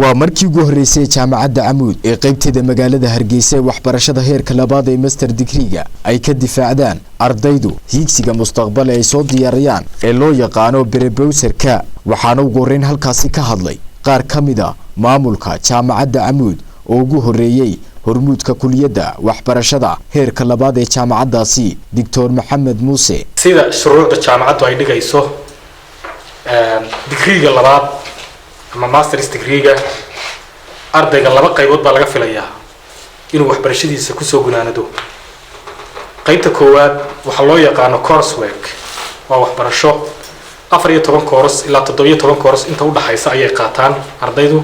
waa markii ugu horeysay jaamacadda Amuud ee qaybteeda magaalada Hargeysa waxbarashada heerka labaad ee master degree-ga ay ka difaacdaan ardaydu higsiga mustaqbal ay soo diyaariyaan ee loo yaqaano Brewserka waxaana ugu horeyn halkaasi ka hadlay qaar kamida maamulka jaamacadda Amuud oo ugu horeeyay hormuudka kuliyadda waxbarashada heerka labaad ee jaamacaddaasi Dr. Maxamed Muuse sida shuruucda jaamacaddu ay dhigayso degree-ga labaad ama master's degree-ga ardayga laba qaybood baa laga filayaa inuu waxbarashadiisa ku soo gunaanado qaybta koowaad waxa loo yaqaan coursework waa waxbarasho 14 course ilaa 17 course inta u dhaxaysa ayay qaataan ardaydu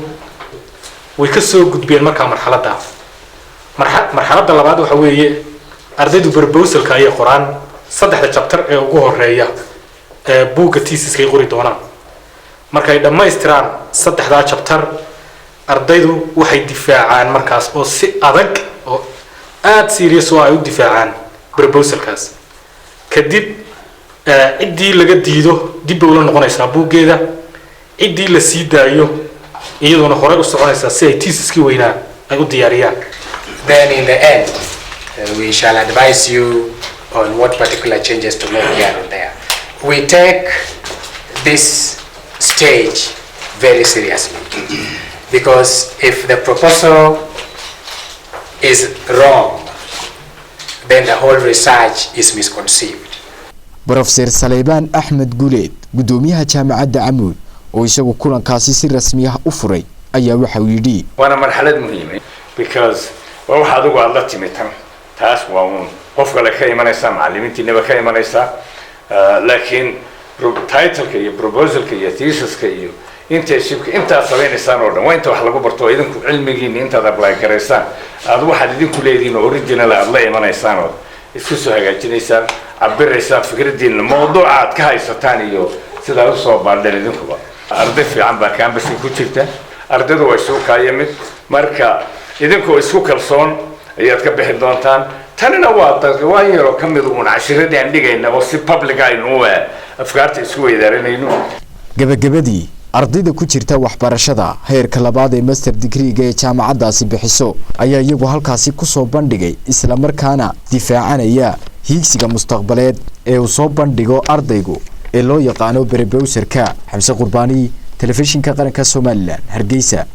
way ka soo gudbeen marka marxaladda labaad waxa weeye ardaydu proposal-ka ay qoraan saddexda chapter ee ugu horeeya ee buugga thesis-ka ay qori doonaan markay dhamaystiraan saddexda chapter ardaydu waxay difaacaan markaas oo si adag oo aad serious oo ay u difaacaan proposal-kaas kadib cidii laga diido dib u la noqonaysa buuggeeda cidii la sii daayo iyadoo hore u soconaysa si ay thesis-ki weynaa ay u diyaariyaan. Then in the end we shall advise you on what particular changes to make here and there. We take this stage very seriously because if the proposal is wrong then the whole research is misconceived. Professor Saleyban Ahmed Guleed gudoomiyaha jaamacadda Amuud oo isagu kulankaasi si rasmi ah u furay ayaa waxa uu yidhi waana marxalad muhiim ah because waxa adigu aad la timitan taas waa qof kale ka imanaysa macallimiintiina ka imanaysa laakiin title-ka iyo proposal-ka iyo thesis-ka iyo internship-ka inta sameynaysan oo dhan waa inta wax lagu barto idinku cilmigiina inta aad apply gareysaan aad waxaad idinku leediin original aad la imanaysaan oo isku soo hagaajinaysaan cabiraysaan fikradiina mawduuca aad ka haysataan iyo sida u soo baadheen idinkuba arday fiican baa campus-ka ku jirta ardaydu way soo kaayimid marka idinku isku kalsoon ayaad ka bixi doontaan tanina waa yaro ka mid uun cashiradii aan dhigayna oo si public aynu afkaarta isku weydaaranayno gabagabadii ardayda ku jirta waxbarashada heerka labaad ee master degree-ga ee jaamacaddaasi bixiso ayaa iyagu halkaasi ku soo bandhigay isla markaana difaacanaya higsiga mustaqbaleed ee uu soo bandhigo ardaygu ee loo yaqaano Brewserka. Xamse Qurbaani, telefishinka qaranka Soomaaliland, Hargeysa.